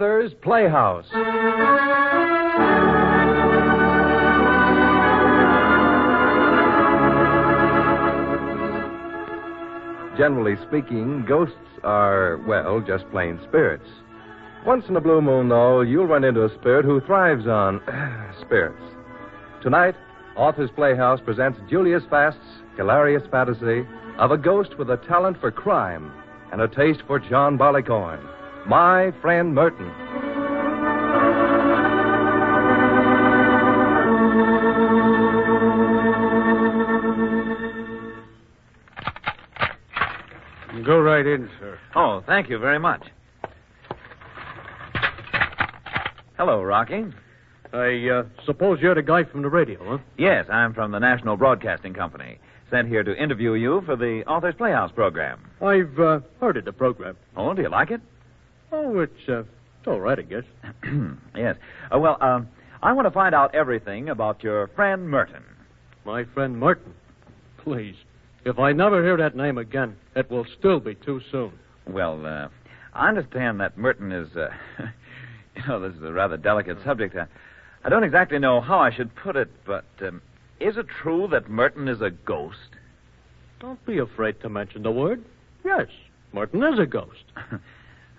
Author's Playhouse. Generally speaking, ghosts are, well, just plain spirits. Once in a blue moon, though, you'll run into a spirit who thrives on spirits. Tonight, Author's Playhouse presents Julius Fast's hilarious fantasy of a ghost with a talent for crime and a taste for John Barleycorn, My Friend Merton. Go right in, sir. Oh, thank you very much. Hello, Rocky. I suppose you're the guy from the radio, huh? Yes, I'm from the National Broadcasting Company. Sent here to interview you for the Author's Playhouse program. I've heard of the program. Oh, do you like it? Oh, it's all right, I guess. Yes. Well, I want to find out everything about your friend Merton. My friend Merton. Please, if I never hear that name again, it will still be too soon. Well, I understand that Merton is, this is a rather delicate subject. I don't exactly know how I should put it, but is it true that Merton is a ghost? Don't be afraid to mention the word. Yes, Merton is a ghost.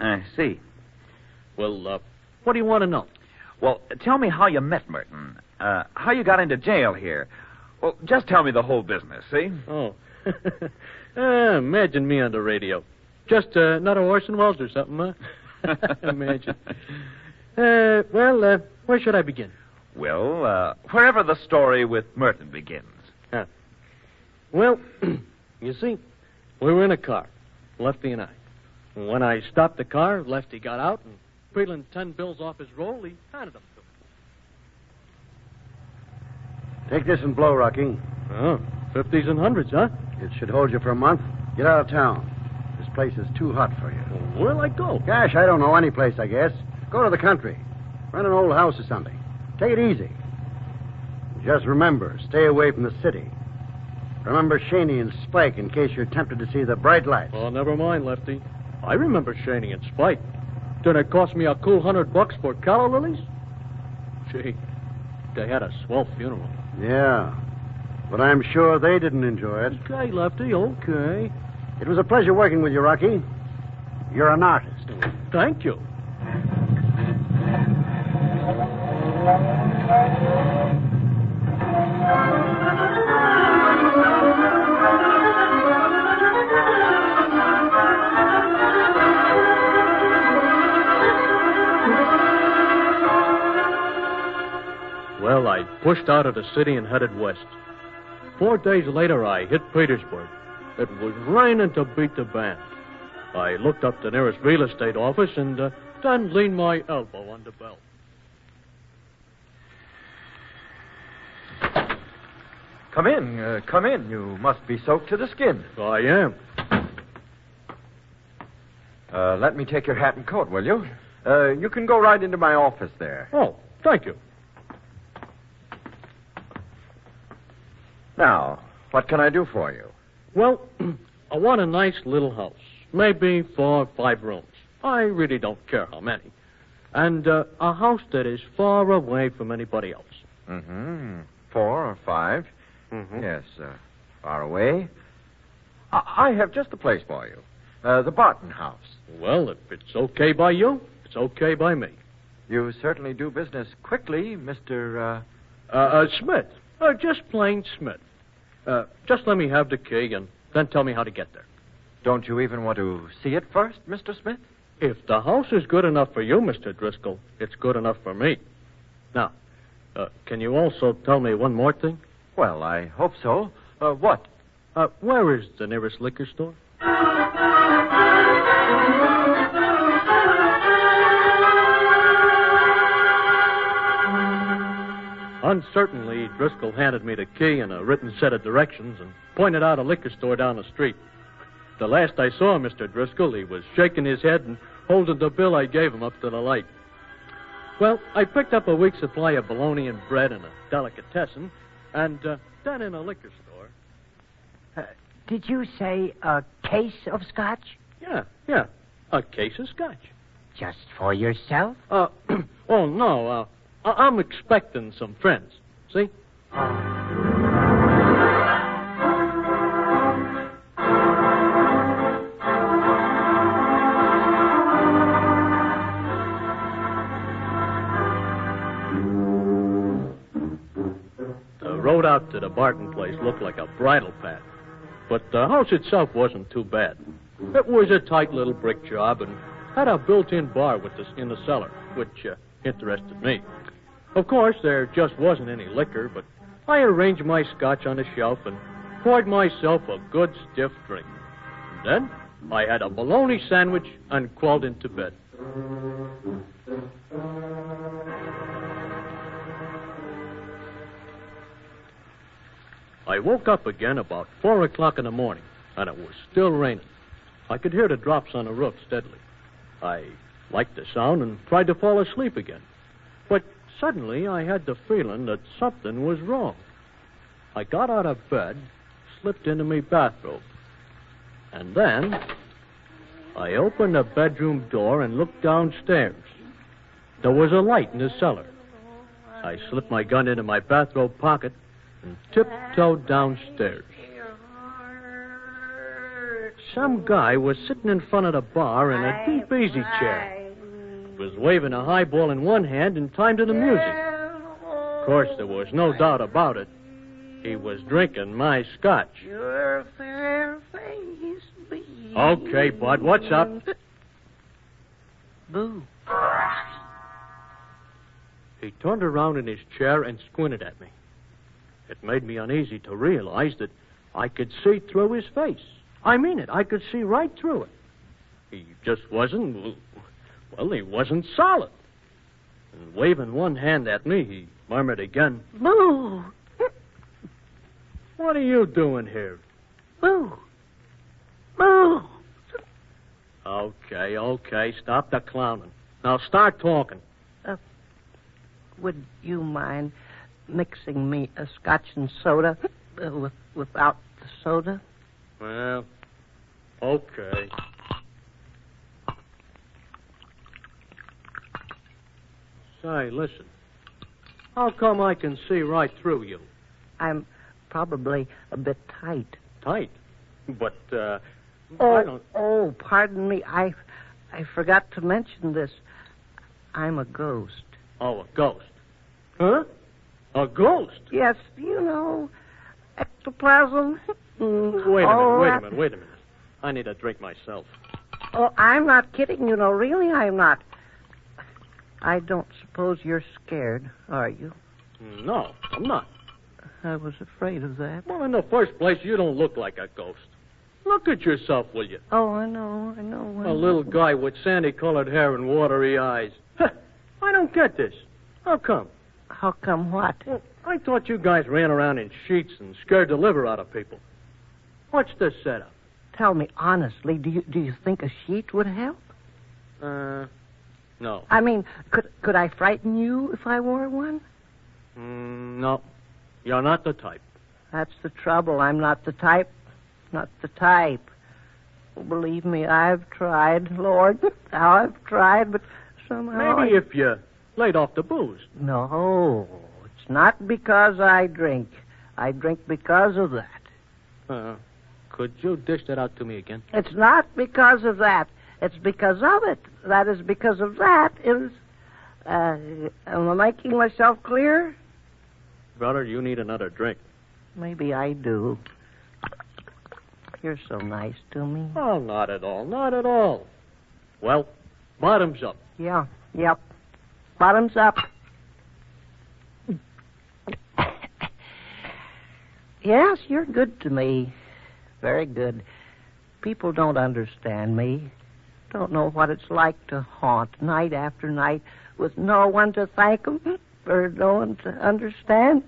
I see. Well, what do you want to know? Well, tell me how you met Merton, how you got into jail here. Well, just tell me the whole business, see? Oh. Imagine me on the radio. Just not a Orson Welles or something, huh? Imagine. Where should I begin? Well, wherever the story with Merton begins. Huh. Well, you see, we were in a car, Lefty and I. When I stopped the car, Lefty got out and, peeling 10 bills off his roll, he handed them to me. Take this and blow, Rocky. Oh, 50s and 100s, huh? It should hold you for a month. Get out of town. This place is too hot for you. Well, where'll I go? Gosh, I don't know any place, I guess. Go to the country. Rent an old house or something. Take it easy. Just remember, stay away from the city. Remember Shaney and Spike in case you're tempted to see the bright lights. Oh, never mind, Lefty. I remember Shaney and Spike. Didn't it cost me a cool $100 for calla lilies? Gee, they had a swell funeral. Yeah, but I'm sure they didn't enjoy it. Okay, Lefty, okay. It was a pleasure working with you, Rocky. You're an artist. Thank you. Well, I pushed out of the city and headed west. 4 days later, I hit Petersburg. It was raining to beat the band. I looked up the nearest real estate office and then leaned my elbow on the bell. Come in, come in. You must be soaked to the skin. I am. Let me take your hat and coat, will you? You can go right into my office there. Oh, thank you. Now, what can I do for you? Well, I want a nice little house. Maybe 4 or 5 rooms. I really don't care how many. And a house that is far away from anybody else. Mm-hmm. 4 or 5? Mm-hmm. Yes, far away. I have just the place for you. The Barton House. Well, if it's okay by you, it's okay by me. You certainly do business quickly, Mr. Smith. Just plain Smith. Just let me have the key and then tell me how to get there. Don't you even want to see it first, Mr. Smith? If the house is good enough for you, Mr. Driscoll, it's good enough for me. Now, can you also tell me one more thing? Well, I hope so. What? Where is the nearest liquor store? Uncertainly, Driscoll handed me the key and a written set of directions and pointed out a liquor store down the street. The last I saw Mr. Driscoll, he was shaking his head and holding the bill I gave him up to the light. Well, I picked up a week's supply of bologna and bread and a delicatessen, and then in a liquor store. Did you say a case of scotch? Yeah, a case of scotch. Just for yourself? Oh, no. I'm expecting some friends. See? The road out to the Barton place looked like a bridle path. But the house itself wasn't too bad. It was a tight little brick job and had a built-in bar in the cellar, which interested me. Of course, there just wasn't any liquor, but I arranged my scotch on the shelf and poured myself a good stiff drink. And then I had a bologna sandwich and crawled into bed. I woke up again about 4 o'clock in the morning, and it was still raining. I could hear the drops on the roof steadily. I liked the sound and tried to fall asleep again. But suddenly I had the feeling that something was wrong. I got out of bed, slipped into my bathrobe, and then I opened the bedroom door and looked downstairs. There was a light in the cellar. I slipped my gun into my bathrobe pocket and tiptoed downstairs. Some guy was sitting in front of the bar in a deep easy chair. He was waving a highball in one hand in time to the music. Of course, there was no doubt about it. He was drinking my scotch. Your fair face be... Okay, Bud, what's up? Boo. He turned around in his chair and squinted at me. It made me uneasy to realize that I could see through his face. I mean it. I could see right through it. He just wasn't, well, he wasn't solid. And waving one hand at me, he murmured again, Boo. "What are you doing here?" Boo. Boo. Okay. Stop the clowning. Now start talking. Would you mind mixing me a scotch and soda without the soda? Well, okay. Say, listen. How come I can see right through you? I'm probably a bit tight. Tight? But, I don't... Oh, pardon me. I forgot to mention this. I'm a ghost. Oh, a ghost. Huh? A ghost? Yes, you know, ectoplasm. Wait a minute. I need a drink myself. Oh, I'm not kidding, you know. Really, I'm not. I don't suppose you're scared, are you? No, I'm not. I was afraid of that. Well, in the first place, you don't look like a ghost. Look at yourself, will you? Oh, I know. A little guy with sandy-colored hair and watery eyes. I don't get this. How come? How come what? Well, I thought you guys ran around in sheets and scared the liver out of people. What's the setup? Tell me honestly, do you think a sheet would help? No. I mean, could I frighten you if I wore one? No. You're not the type. That's the trouble. I'm not the type. Not the type. Oh, believe me, I've tried, Lord. I've tried, but somehow... Maybe if you laid off the booze. No, it's not because I drink. I drink because of that. Could you dish that out to me again? It's not because of that. It's because of it. That is because of that. Am I making myself clear? Brother, you need another drink. Maybe I do. You're so nice to me. Oh, not at all. Not at all. Well, bottoms up. Yeah, yep. Bottoms up. Yes, you're good to me. Very good. People don't understand me. Don't know what it's like to haunt night after night with no one to thank them or no one to understand.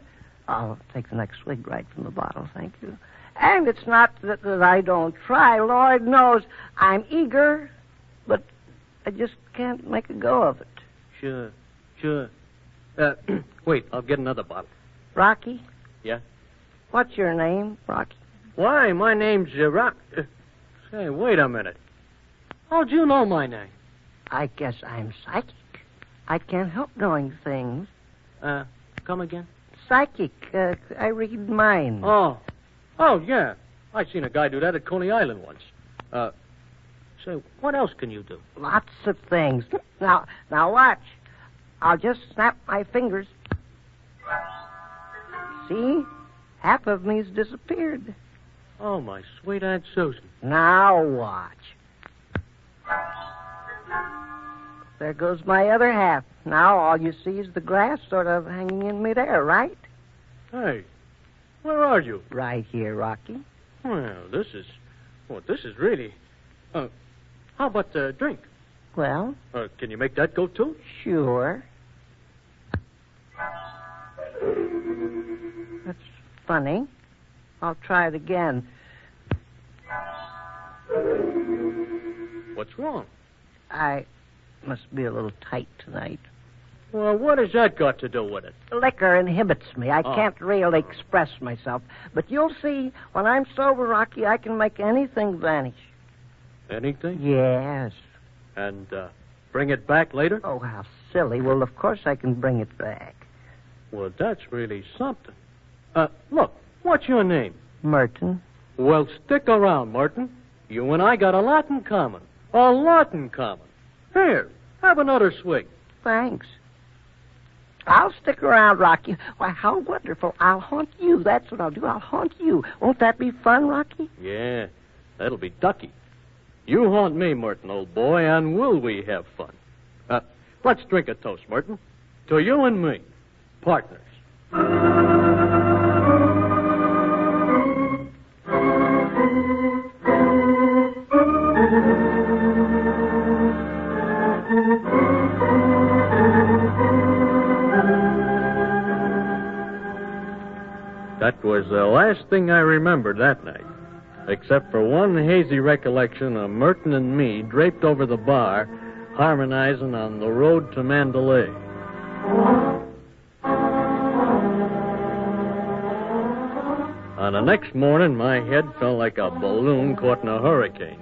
I'll take the next swig right from the bottle, thank you. And it's not that I don't try. Lord knows I'm eager, but I just can't make a go of it. Sure. Wait, I'll get another bottle. Rocky? Yeah? What's your name, Rocky? Why, my name's Rock... Say, wait a minute. How'd you know my name? I guess I'm psychic. I can't help knowing things. Come again? Psychic. I read minds. Oh, yeah. I seen a guy do that at Coney Island once. Say, what else can you do? Lots of things. Now watch. I'll just snap my fingers. See? Half of me's disappeared. Oh, my sweet Aunt Susan. Now watch. There goes my other half. Now all you see is the grass sort of hanging in midair, right? Hey, where are you? Right here, Rocky. Well, this is really... how about the drink? Well? Can you make that go, too? Sure. That's funny. I'll try it again. What's wrong? I must be a little tight tonight. Well, what has that got to do with it? Liquor inhibits me. I can't really express myself. But you'll see, when I'm sober, Rocky, I can make anything vanish. Anything? Yes. And, bring it back later? Oh, how silly. Well, of course I can bring it back. Well, that's really something. Look, what's your name? Merton. Well, stick around, Martin. You and I got a lot in common. A lot in common. Here, have another swig. Thanks. I'll stick around, Rocky. Why, how wonderful. I'll haunt you. That's what I'll do. I'll haunt you. Won't that be fun, Rocky? Yeah, that'll be ducky. You haunt me, Merton, old boy, and will we have fun? Let's drink a toast, Merton. To you and me. Partners. That was the last thing I remembered that night, except for one hazy recollection of Merton and me draped over the bar, harmonizing on The Road to Mandalay. On the next morning, my head felt like a balloon caught in a hurricane.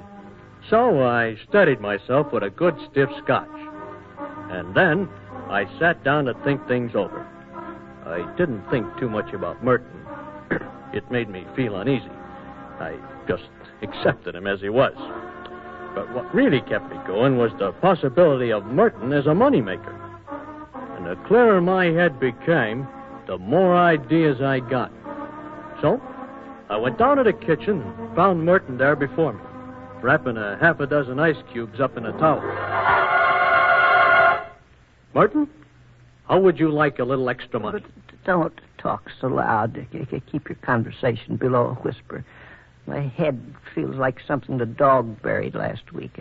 So I steadied myself with a good stiff scotch. And then I sat down to think things over. I didn't think too much about Merton. It made me feel uneasy. I just accepted him as he was. But what really kept me going was the possibility of Merton as a moneymaker. And the clearer my head became, the more ideas I got. So I went down to the kitchen and found Merton there before me, wrapping a half a dozen ice cubes up in a towel. Merton, how would you like a little extra money? But don't talk so loud. Keep your conversation below a whisper. My head feels like something the dog buried last week.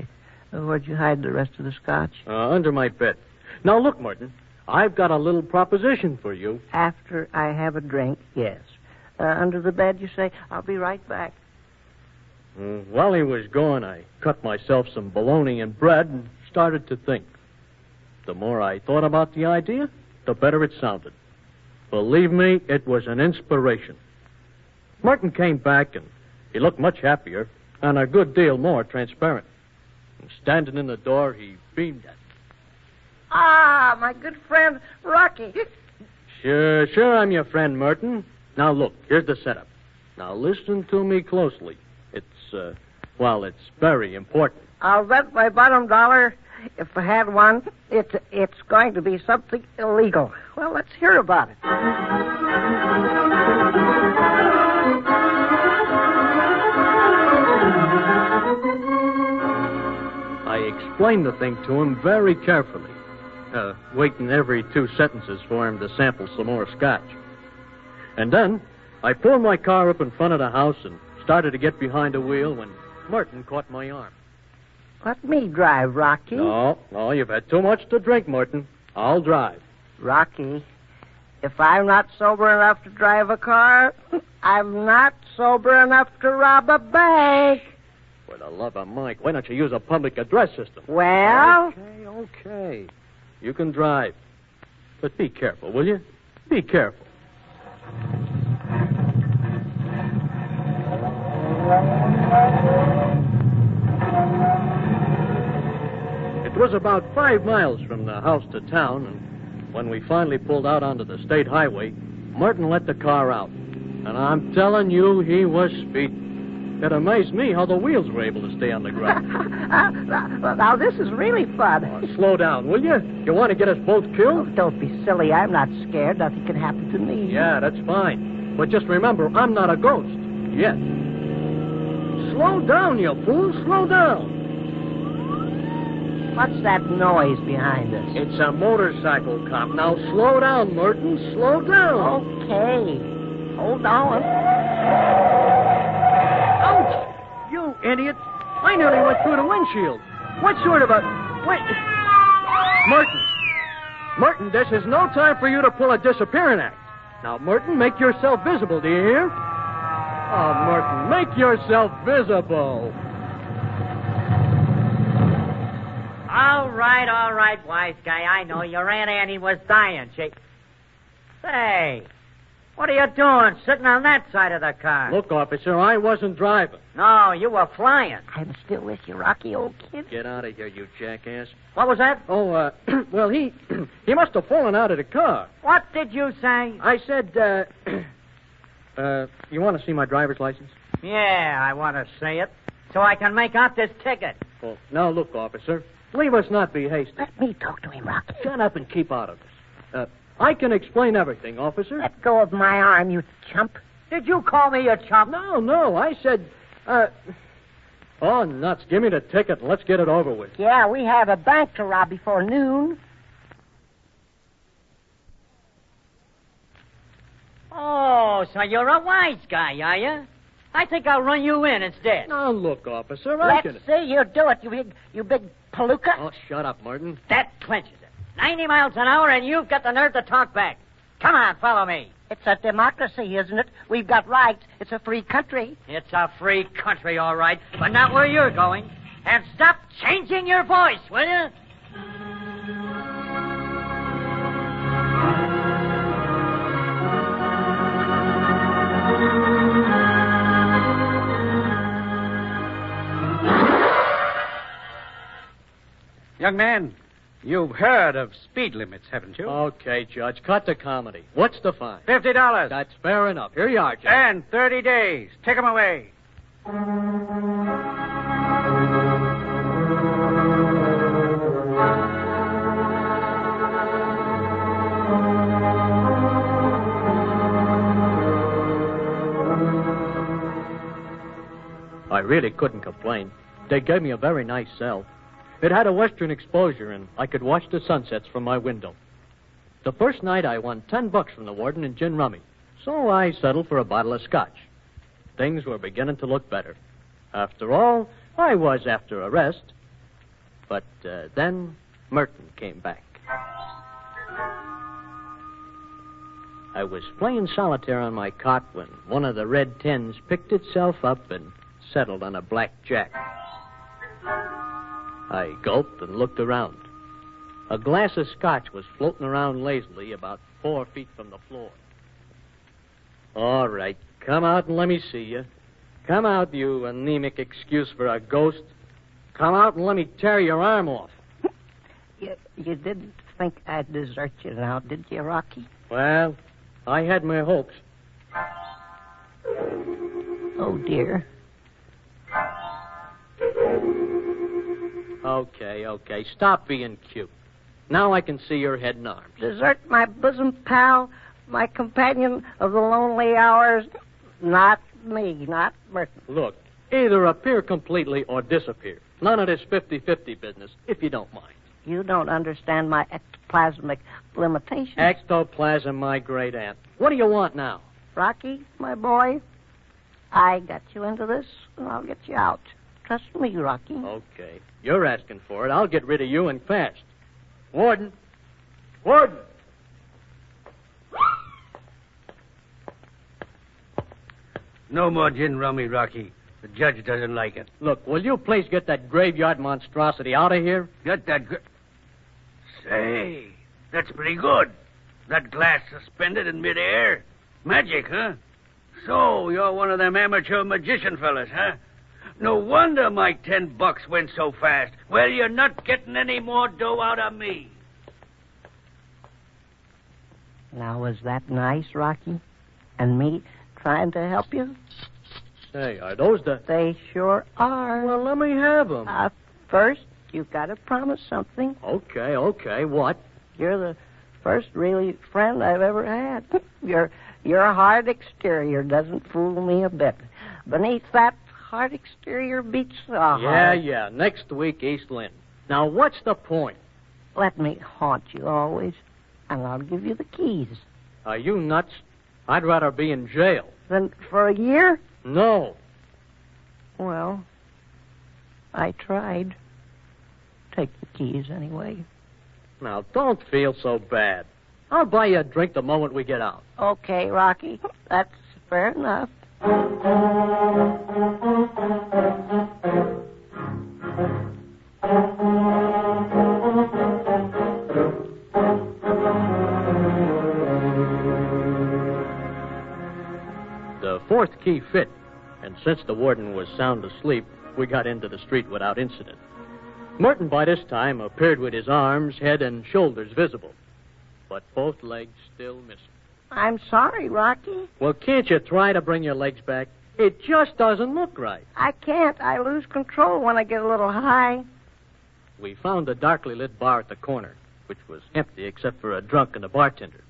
Where'd you hide the rest of the scotch? Under my bed. Now, look, Merton, I've got a little proposition for you. After I have a drink, yes. Under the bed, you say? I'll be right back. While he was gone, I cut myself some bologna and bread and started to think. The more I thought about the idea, the better it sounded. Believe me, it was an inspiration. Merton came back, and he looked much happier and a good deal more transparent. And standing in the door, he beamed at me. Ah, my good friend, Rocky. Sure, I'm your friend, Merton. Now, look, here's the setup. Now, listen to me closely. It's very important. I'll bet my bottom dollar, if I had one, it's going to be something illegal. Well, let's hear about it. I explained the thing to him very carefully, waiting every 2 sentences for him to sample some more scotch. And then I pulled my car up in front of the house and started to get behind the wheel when Merton caught my arm. Let me drive, Rocky. No, you've had too much to drink, Merton. I'll drive. Rocky, if I'm not sober enough to drive a car, I'm not sober enough to rob a bank. For the love of Mike, why don't you use a public address system? Well? Okay. You can drive. But be careful, will you? Be careful. It was about 5 miles from the house to town, and when we finally pulled out onto the state highway, Merton let the car out. And I'm telling you, he was speeding. It amazed me how the wheels were able to stay on the ground. Now, this is really fun. Oh, slow down, will you? You want to get us both killed? Oh, don't be silly. I'm not scared. Nothing can happen to me. Yeah, that's fine. But just remember, I'm not a ghost. Yet. Slow down, you fool. Slow down. What's that noise behind us? It's a motorcycle cop. Now, slow down, Merton. Slow down. Okay. Hold on. Ouch! You idiot. I nearly went through the windshield. What sort of a... Wait. Merton, this is no time for you to pull a disappearing act. Now, Merton, make yourself visible, do you hear? Oh, Merton, make yourself visible. All right, wise guy. I know your Aunt Annie was dying. Say, what are you doing sitting on that side of the car? Look, officer, I wasn't driving. No, you were flying. I'm still with you, Rocky, old kid. Get out of here, you jackass. What was that? Oh, well, he must have fallen out of the car. What did you say? I said, you want to see my driver's license? Yeah, I want to see it, so I can make out this ticket. Well, now, look, officer, leave us not be hasty. Let me talk to him, Rocky. Shut up and keep out of this. I can explain everything, officer. Let go of my arm, you chump. Did you call me a chump? No, I said, oh, nuts. Give me the ticket and let's get it over with. Yeah, we have a bank to rob before noon. Oh, so you're a wise guy, are you? I think I'll run you in instead. Now, look, officer, Let's see you do it, you big palooka. Oh, shut up, Martin. That clinches it. 90 miles an hour, and you've got the nerve to talk back. Come on, follow me. It's a democracy, isn't it? We've got rights. It's a free country. It's a free country, all right, but not where you're going. And stop changing your voice, will you? Young man, you've heard of speed limits, haven't you? Okay, Judge, cut the comedy. What's the fine? $50. That's fair enough. Here you are, Judge. And 30 days. Take 'em away. I really couldn't complain. They gave me a very nice cell. It had a western exposure, and I could watch the sunsets from my window. The first night, I won $10 from the warden in gin rummy, so I settled for a bottle of scotch. Things were beginning to look better. After all, I was after arrest. But then Merton came back. I was playing solitaire on my cot when one of the red tens picked itself up and settled on a black jack. I gulped and looked around. A glass of scotch was floating around lazily about 4 feet from the floor. All right, come out and let me see you. Come out, you anemic excuse for a ghost. Come out and let me tear your arm off. You didn't think I'd desert you now, did you, Rocky? Well, I had my hopes. Oh, dear. Okay. Stop being cute. Now I can see your head and arms. Desert my bosom pal, my companion of the lonely hours? Not me, not Merton. Look, either appear completely or disappear. None of this 50-50 business, if you don't mind. You don't understand my ectoplasmic limitations. Ectoplasm, my great aunt. What do you want now? Rocky, my boy, I got you into this, and I'll get you out. Trust me, Rocky. Okay. You're asking for it. I'll get rid of you and fast. Warden! No more gin rummy, Rocky. The judge doesn't like it. Look, will you please get that graveyard monstrosity out of here? Get that... Say, that's pretty good. That glass suspended in midair. Magic, huh? So, you're one of them amateur magician fellas, huh? No wonder my $10 went so fast. Well, you're not getting any more dough out of me. Now, was that nice, Rocky? And me trying to help you? Say, are those the... They sure are. Well, let me have them. First, you've got to promise something. Okay. What? You're the first really friend I've ever had. Your hard exterior doesn't fool me a bit. Beneath that hard exterior beats the heart. Yeah. Next week, East Lynn. Now, what's the point? Let me haunt you always, and I'll give you the keys. Are you nuts? I'd rather be in jail. Then for a year? No. Well, I tried. Take the keys anyway. Now, don't feel so bad. I'll buy you a drink the moment we get out. Okay, Rocky. That's fair enough. The fourth key fit, and since the warden was sound asleep, we got into the street without incident. Merton, by this time, appeared with his arms, head, and shoulders visible, but both legs still missing. I'm sorry, Rocky. Well, can't you try to bring your legs back? It just doesn't look right. I can't. I lose control when I get a little high. We found a darkly lit bar at the corner, which was empty except for a drunk and a bartender.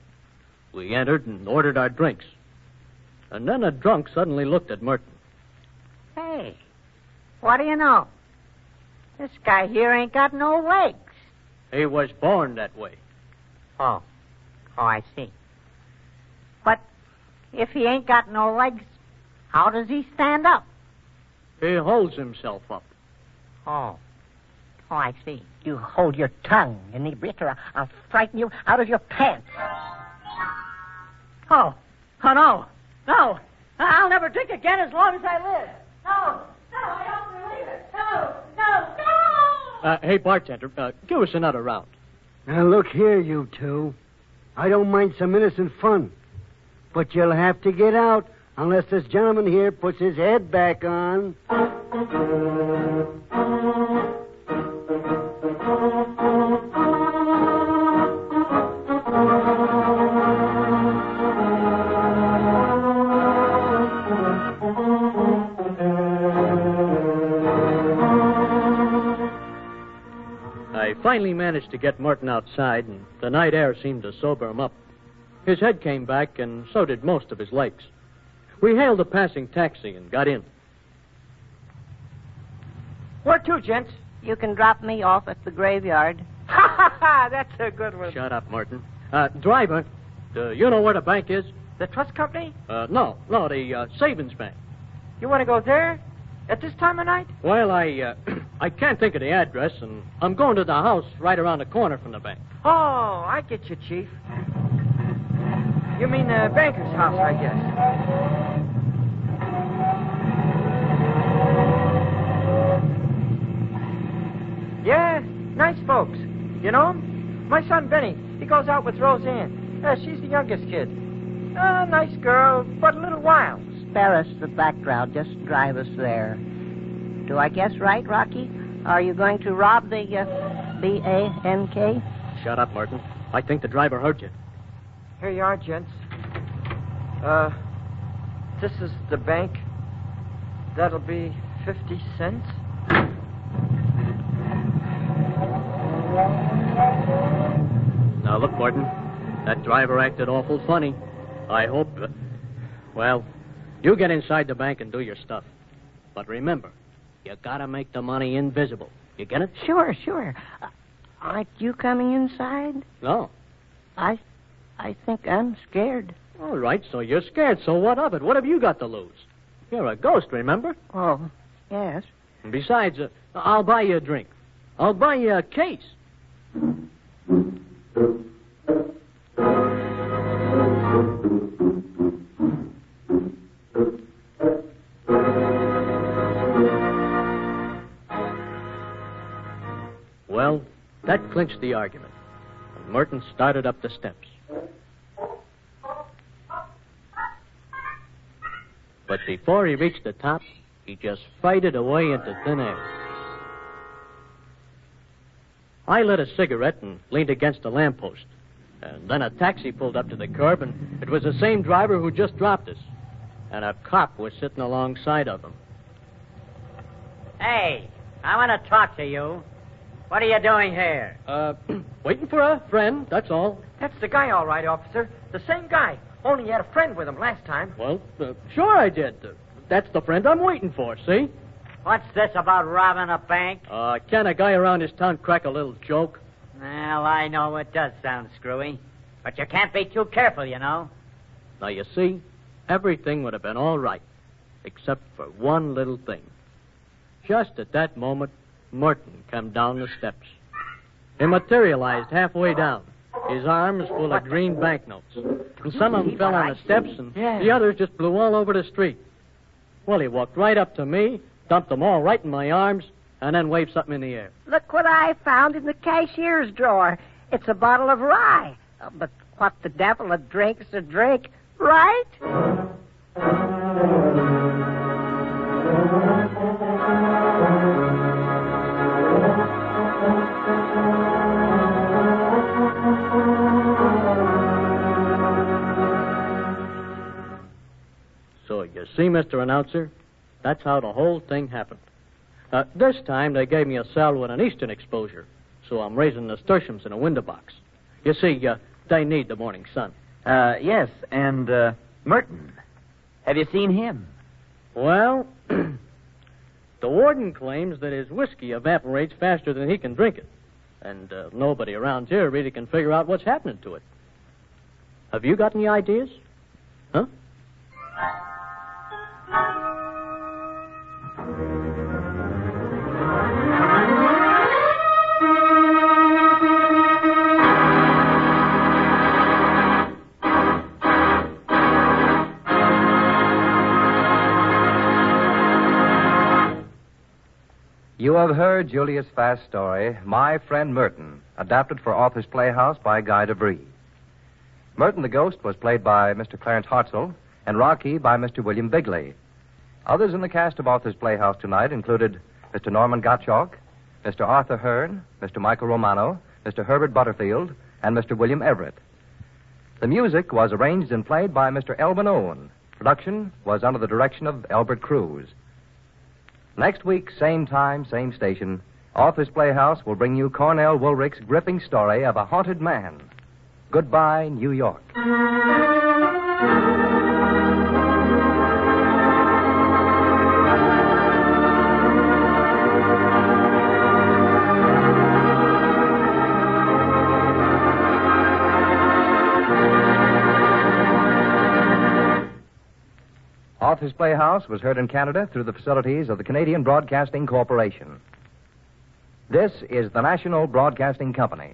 We entered and ordered our drinks. And then a drunk suddenly looked at Merton. Hey, what do you know? This guy here ain't got no legs. He was born that way. Oh, I see. But if he ain't got no legs, how does he stand up? He holds himself up. Oh, I see. You hold your tongue, inebriate, or I'll frighten you out of your pants. Oh, no. No, I'll never drink again as long as I live. No, I don't believe it. No. Hey, bartender, give us another round. Now, look here, you two. I don't mind some innocent fun, but you'll have to get out unless this gentleman here puts his head back on. I finally managed to get Merton outside, and the night air seemed to sober him up. His head came back, and so did most of his legs. We hailed a passing taxi and got in. Where to, gents? You can drop me off at the graveyard. Ha! That's a good one. Shut up, Merton. Driver, do you know where the bank is? The trust company? No, the savings bank. You want to go there? At this time of night? Well, I can't think of the address, and I'm going to the house right around the corner from the bank. Oh, I get you, Chief. You mean the banker's house, I guess. Yeah, nice folks. You know 'em? My son, Benny, he goes out with Roseanne. She's the youngest kid. Nice girl, but a little wild. Spare us the background. Just drive us there. Do I guess right, Rocky? Are you going to rob the B-A-N-K? Shut up, Merton. I think the driver heard you. Here you are, gents. This is the bank. That'll be 50 cents. Now, look, Merton. That driver acted awful funny. I hope... well, you get inside the bank and do your stuff. But remember, you gotta make the money invisible. You get it? Sure. Aren't you coming inside? No. I think I'm scared. All right, so you're scared. So what of it? What have you got to lose? You're a ghost, remember? Oh, yes. And besides, I'll buy you a drink. I'll buy you a case. Well, that clinched the argument. And Merton started up the steps. But before he reached the top, he He just faded away into thin air. I lit a cigarette and leaned against a lamppost. And then a taxi pulled up to the curb, and it was the same driver who just dropped us. And a cop was sitting alongside of him. Hey, I want to talk to you. What are you doing here? Waiting for a friend, that's all. That's the guy, all right, officer. The same guy. Only he had a friend with him last time. Well, sure I did. That's the friend I'm waiting for, see? What's this about robbing a bank? Can a guy around this town crack a little joke? Well, I know it does sound screwy. But you can't be too careful, you know. Now, you see, everything would have been all right, except for one little thing. Just at that moment, Merton came down the steps. He materialized halfway down, his arms full of green banknotes. And some of them fell on the steps, and the others just blew all over the street. Well, he walked right up to me, dumped them all right in my arms, and then waved something in the air. Look what I found in the cashier's drawer. It's a bottle of rye. But what the devil, a drink's a drink, right? So, you see, Mr. Announcer, that's how the whole thing happened. This time, they gave me a cell with an eastern exposure, so I'm raising nasturtiums in a window box. You see, they need the morning sun. Yes, and, Merton. Have you seen him? Well, the warden claims that his whiskey evaporates faster than he can drink it. And nobody around here really can figure out what's happening to it. Have you got any ideas? Huh? You have heard Julius Fast's story, My Friend Merton, adapted for Author's Playhouse by Guy Debris. Merton the Ghost was played by Mr. Clarence Hartzell and Rocky by Mr. William Bigley. Others in the cast of Author's Playhouse tonight included Mr. Norman Gottschalk, Mr. Arthur Hearn, Mr. Michael Romano, Mr. Herbert Butterfield, and Mr. William Everett. The music was arranged and played by Mr. Elvin Owen. Production was under the direction of Albert Cruz. Next week, same time, same station, Author's Playhouse will bring you Cornell Woolrich's gripping story of a haunted man. Goodbye, New York. Author's Playhouse was heard in Canada through the facilities of the Canadian Broadcasting Corporation. This is the National Broadcasting Company.